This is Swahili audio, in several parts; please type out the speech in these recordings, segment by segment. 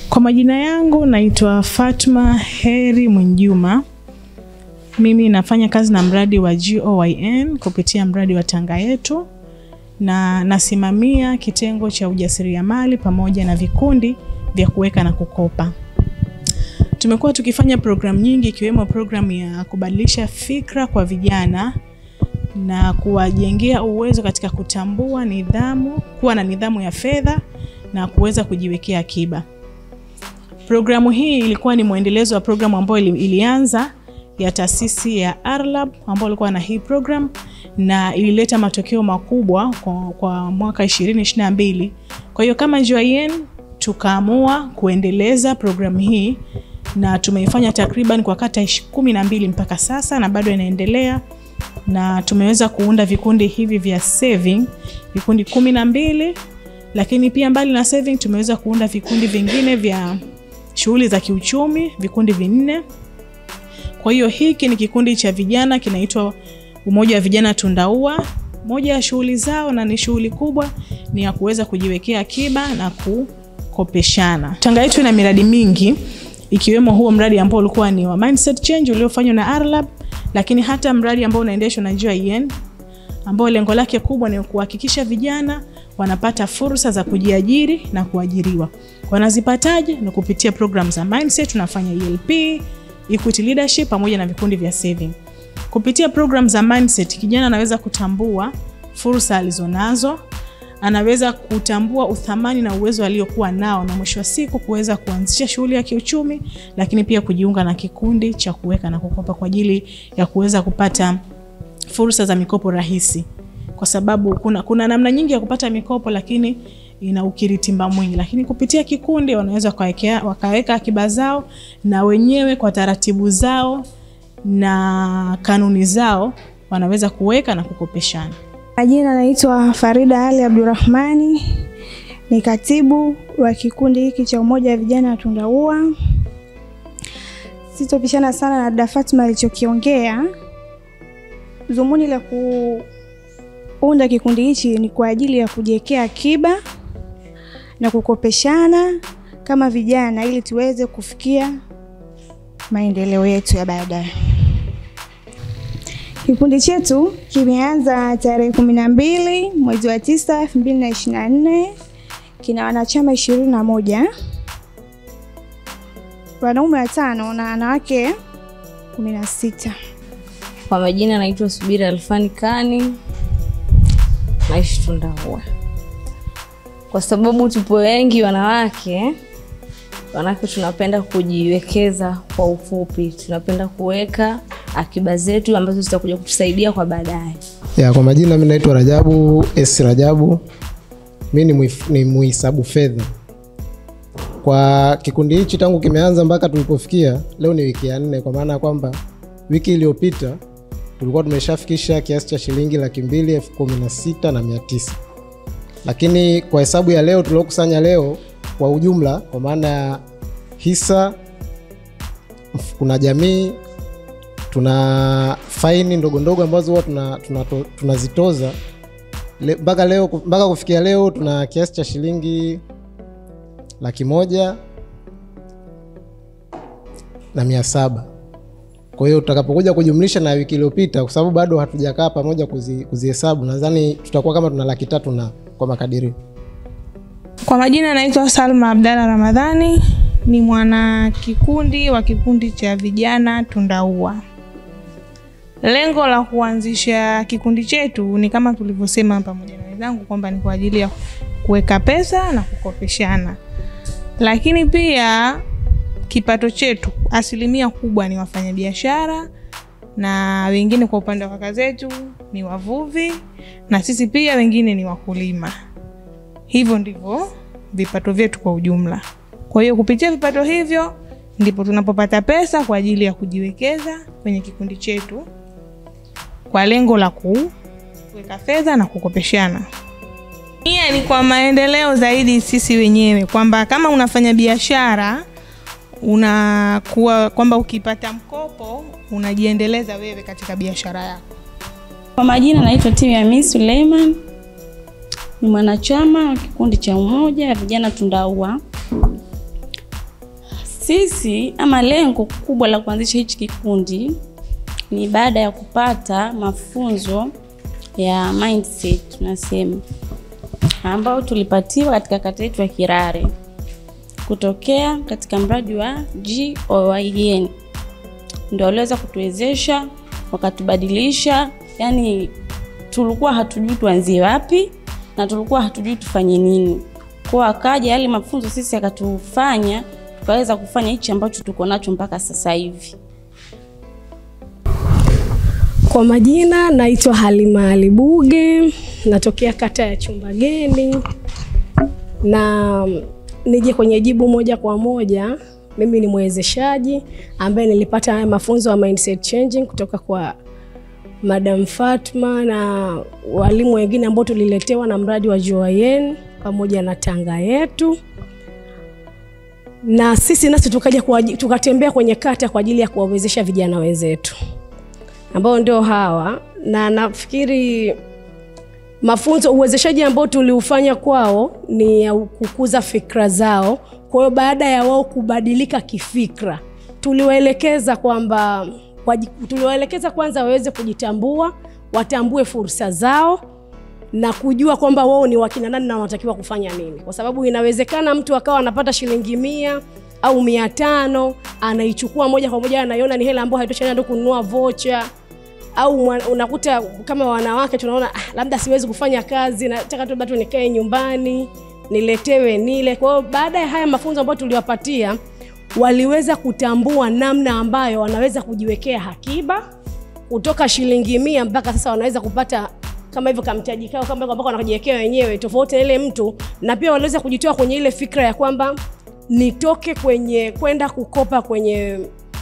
Kwa majina yangu naitwa Fatma Heri Mwinjuma. Mimi nafanya kazi na mradi wa GOYN kupitia mradi wa Tanga Yetu, na nasimamia kitengo cha ujasiriamali pamoja na vikundi vya kuweka na kukopa. Tumekuwa tukifanya program nyingi, ikiwemo program ya kubadilisha fikra kwa vijana na kuwajengea uwezo katika kutambua nidhamu, kuwa na nidhamu ya fedha na kuweza kujiwekea akiba. Programu hii ilikuwa ni muendelezo wa programu ambayo ilianza ya taasisi ya Arlab ambayo ilikuwa na hii program, na ilileta matokeo makubwa kwa mwaka 2022. Kwa hiyo kama GOYN tukaamua kuendeleza programu hii, na tumeifanya takriban kwa kata 12 mpaka sasa, na bado inaendelea, na tumeweza kuunda vikundi hivi vya saving, vikundi 12, lakini pia mbali na saving tumeweza kuunda vikundi vingine vya shughuli za kiuchumi, vikundi 4. Kwa hiyo hiki ni kikundi cha vijana kinaitwa Umoja wa Vijana Tundaua. Moja ya shughuli zao, na ni shughuli kubwa, ni ya kuweza kujiwekea akiba na kukopeshana. Tanga Yetu ina miradi mingi, ikiwemo huo mradi ambao ulikuwa ni wa mindset change uliofanywa na Arlab, lakini hata mradi ambao unaendeshwa na GOYN ambao lengo lake kubwa ni kuhakikisha vijana wanapata fursa za kujiajiri na kuajiriwa. Wanazipataje? Ni kupitia program za mindset. Tunafanya ELP, equity leadership pamoja na vikundi vya saving. Kupitia program za mindset, kijana anaweza kutambua fursa alizonazo, anaweza kutambua uthamani na uwezo aliokuwa nao, na mwisho wa siku kuweza kuanzisha shughuli ya kiuchumi, lakini pia kujiunga na kikundi cha kuweka na kukopa kwa ajili ya kuweza kupata fursa za mikopo rahisi. Kwa sababu kuna namna nyingi ya kupata mikopo, lakini ina ukiritimba mwingi, lakini kupitia kikundi wanaweza wakaweka akiba zao, na wenyewe kwa taratibu zao na kanuni zao wanaweza kuweka na kukopeshana. Majina naitwa Farida Ali Abdurrahmani, ni katibu wa kikundi hiki cha Umoja wa Vijana Tundaua. Sitopishana sana na dada Fatma alichokiongea. Dhumuni la kuunda kikundi hichi ni kwa ajili ya kujiwekea akiba na kukopeshana kama vijana, ili tuweze kufikia maendeleo yetu ya baadaye. Kikundi chetu kimeanza tarehe 12 mwezi wa 9 2024. Kina wanachama 21, wanaume 5 na wanawake 16. Kwa majina naitwa Subira Alfani Kani, naishi Tundaua. Kwa sababu tupo wengi wanawake tunapenda kujiwekeza. Kwa ufupi, tunapenda kuweka akiba zetu ambazo zitakuja kutusaidia kwa baadaye. Kwa majina mimi naitwa Rajabu Rajabu. Mimi ni muhisabu fedha. Kwa kikundi hichi tangu kimeanza mpaka tulipofikia leo ni wiki ya 4, kwa maana kwamba wiki iliyopita tulikuwa tumeshafikisha kiasi cha shilingi 216,900. Lakini kwa hesabu ya leo tuliokusanya leo kwa ujumla, kwa maana ya hisa, kuna jamii, tuna faini ndogo ndogo ambazo huwa tunazitoza, mpaka kufikia leo tuna kiasi cha shilingi 101,700. Kwa hiyo tutakapokuja kujumlisha na wiki iliyopita, kwa sababu bado hatujakaa pamoja kuzihesabu, nadhani tutakuwa kama tuna 300,000 na kwa makadirio. Kwa majina naitwa Salma Abdalla Ramadhani, ni mwana kikundi wa kikundi cha vijana Tundaua. Lengo la kuanzisha kikundi chetu ni kama tulivyosema pamoja na wenzangu kwamba ni kwa ajili ya kuweka pesa na kukopeshana. Lakini pia kipato chetu asilimia kubwa ni wafanyabiashara, na wengine kwa upande wa kaka zetu ni wavuvi, na sisi pia wengine ni wakulima. Hivyo ndivyo vipato vyetu kwa ujumla. Kwa hiyo kupitia vipato hivyo ndipo tunapopata pesa kwa ajili ya kujiwekeza kwenye kikundi chetu kwa lengo la kuweka fedha na kukopeshana. Nia ni kwa maendeleo zaidi sisi wenyewe, kwamba kama unafanya biashara unakuwa kwamba ukipata mkopo unajiendeleza wewe katika biashara yako. Kwa majina naitwa Timiamisi Suleiman. Ni mwanachama wa kikundi cha Umoja wa Vijana Tundaua. Sisi ama lengo kubwa la kuanzisha hichi kikundi ni baada ya kupata mafunzo ya mindset tunasema, ambao tulipatiwa katika kata yetu ya Kirare kutokea katika mradi wa GOYN. Ndio waliweza kutuwezesha, wakatubadilisha, yani tulikuwa hatujui tuanzie wapi na tulikuwa hatujui tufanye nini. Kwa akaja yale mafunzo sisi akatufanya tukaweza kufanya hichi ambacho tuko nacho mpaka sasa hivi. Kwa majina naitwa Halima Alibuge, natokea kata ya Chumbageni. Na nije kwenye jibu moja kwa moja, mimi ni mwezeshaji ambaye nilipata haya mafunzo ya mindset changing kutoka kwa Madam Fatma na walimu wengine ambao tuliletewa na mradi wa GOYN pamoja na Tanga Yetu. Na sisi nasi tukatembea kwenye kata kwa ajili ya kuwawezesha vijana wenzetu ambao ndio hawa, na nafikiri mafunzo uwezeshaji ambao tuliufanya kwao ni ya kukuza fikra zao. Kwa hiyo baada ya wao kubadilika kifikra, tuliwaelekeza kwanza waweze kujitambua, watambue fursa zao na kujua kwamba wao ni wakina nani na wanatakiwa kufanya nini. Kwa sababu inawezekana mtu akawa anapata shilingi 100 au 500, anaichukua moja kwa moja, anaiona ni hela ambayo haitoshi ndio kununua voucher. Au unakuta kama wanawake tunaona labda siwezi kufanya kazi, nataka tu bado nikae nyumbani niletewe nile. Kwa hiyo baada ya haya mafunzo ambayo tuliwapatia, waliweza kutambua namna ambayo wanaweza kujiwekea akiba kutoka shilingi 100 mpaka sasa wanaweza kupata kama hivyo kamtaji kao kama ambako wanajiwekea wenyewe tofauti na ile mtu. Na pia waliweza kujitoa kwenye ile fikra ya kwamba nitoke kwenye kwenda kukopa kwenye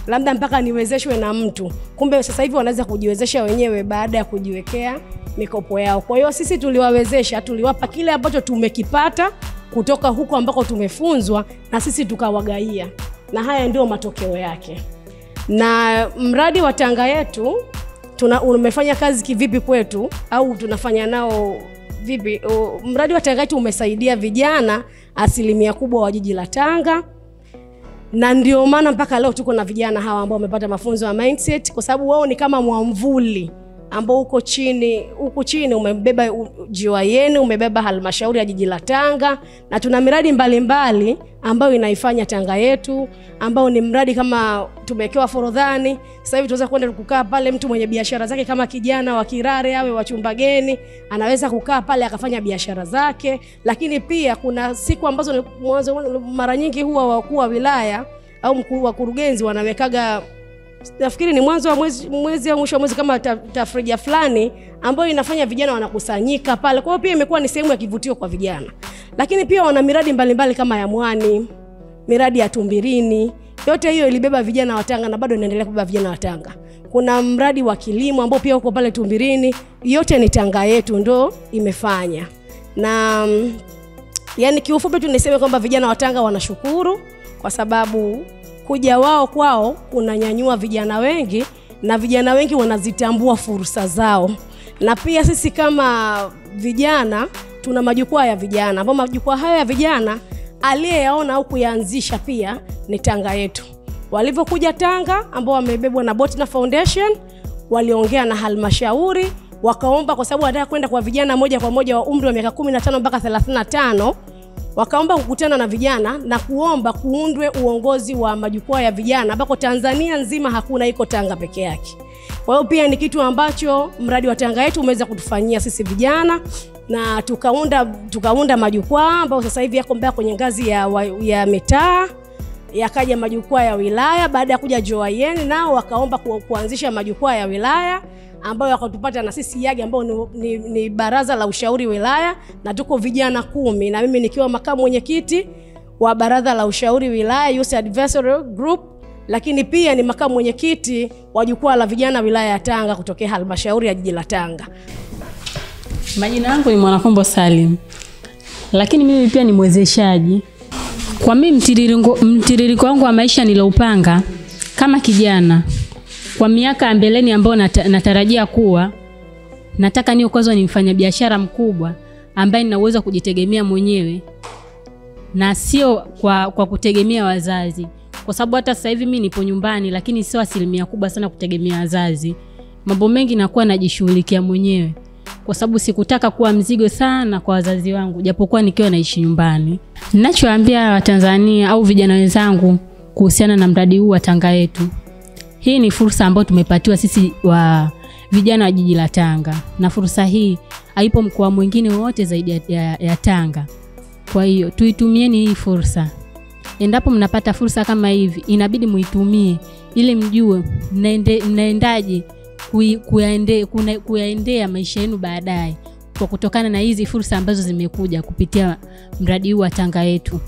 labda mpaka niwezeshwe na mtu. Kumbe sasa hivi wanaweza kujiwezesha wenyewe baada ya kujiwekea mikopo yao. Kwa hiyo sisi tuliwawezesha, tuliwapa kile ambacho tumekipata kutoka huko ambako tumefunzwa, na sisi tukawagaia. Na haya ndio matokeo yake. Na mradi wa Tanga Yetu umefanya kazi kivipi kwetu au tunafanya nao vipi? Mradi wa Tanga Yetu umesaidia vijana kubwa wa jiji la Tanga. Na ndio maana mpaka leo tuko na vijana hawa ambao wamepata mafunzo ya mindset, kwa sababu wao ni kama mwamvuli ambao huko chini umebeba GOYN, umebeba halmashauri ya jiji la Tanga, na tuna miradi mbalimbali ambayo inaifanya Tanga Yetu, ambao ni mradi kama tumewekewa Forodhani. Sasa hivi tunaweza kwenda kukaa pale, mtu mwenye biashara zake kama kijana wa Kirare awe wa Chumbageni anaweza kukaa pale akafanya biashara zake. Lakini pia kuna siku ambazo mara nyingi huwa wakuu wa wilaya au mkuu wa kurugenzi wanawekaga, nafikiri ni mwanzo wa mwezi au mwisho wa mwezi, kama tafrija fulani ambayo inafanya vijana wanakusanyika pale. Kwa hiyo pia imekuwa ni sehemu ya kivutio kwa vijana. Lakini pia wana miradi mbalimbali kama ya Mwani, miradi ya Tumbirini. Yote hiyo ilibeba vijana wa Tanga na bado inaendelea kubeba vijana wa Tanga. Kuna mradi wa kilimo ambao pia uko pale Tumbirini. Yote ni Tanga Yetu ndo imefanya. Na yani kiufupi tu niseme kwamba vijana wa Tanga wanashukuru kwa sababu kuja wao kwao kunanyanyua vijana wengi, na vijana wengi wanazitambua fursa zao. Na pia sisi kama vijana tuna majukwaa ya vijana, ambao majukwaa haya ya vijana aliyeyaona au kuyaanzisha pia ni Tanga Yetu. Walivyokuja Tanga ambao wamebebwa na Botna Foundation, waliongea na halmashauri, wakaomba kwa sababu wanataka kwenda kwa vijana moja kwa moja wa umri wa miaka 15 mpaka 35, wakaomba kukutana na vijana na kuomba kuundwe uongozi wa majukwaa ya vijana ambako Tanzania nzima hakuna, iko Tanga peke yake. Kwa hiyo pia ni kitu ambacho mradi wa Tanga Yetu umeweza kutufanyia sisi vijana, na tukaunda majukwaa ambao sasa hivi yako mbele kwenye ngazi ya mitaa, yakaja majukwaa ya wilaya. Baada ya kuja GOYN nao wakaomba kuanzisha majukwaa ya wilaya ambayo wakatupata na sisi YAG ambao ni baraza la ushauri wilaya, na tuko vijana 10 na mimi nikiwa makamu mwenyekiti wa baraza la ushauri wilaya Youth Advisory Group, lakini pia ni makamu mwenyekiti wa jukwaa la vijana wilaya ya Tanga kutokea halmashauri ya jiji la Tanga. Majina yangu ni Mwanakombo Salim. Lakini mimi pia ni mwezeshaji. Kwa mimi mtiririko wangu wa maisha niloupanga kama kijana kwa miaka mbeleni ambao natarajia kuwa nataka niwe kwanza ni mfanyabiashara mkubwa ambaye nina uwezo kujitegemea mwenyewe na sio kwa kutegemea wazazi. Kwa sababu hata sasa hivi mimi nipo nyumbani, lakini sio asilimia kubwa sana kutegemea wazazi. Mambo mengi nakuwa najishughulikia mwenyewe kwa sababu sikutaka kuwa mzigo sana kwa wazazi wangu japokuwa nikiwa naishi nyumbani. Ninachoambia Watanzania au vijana wenzangu kuhusiana na mradi huu wa Tanga Yetu, hii ni fursa ambayo tumepatiwa sisi wa vijana wa jiji la Tanga, na fursa hii haipo mkoa mwingine wote zaidi ya Tanga. Kwa hiyo tuitumieni hii fursa. Endapo mnapata fursa kama hivi, inabidi muitumie ili mjue mnaendaje kuyaendea maisha yenu baadaye kwa kutokana na hizi fursa ambazo zimekuja kupitia mradi huu wa Tanga Yetu.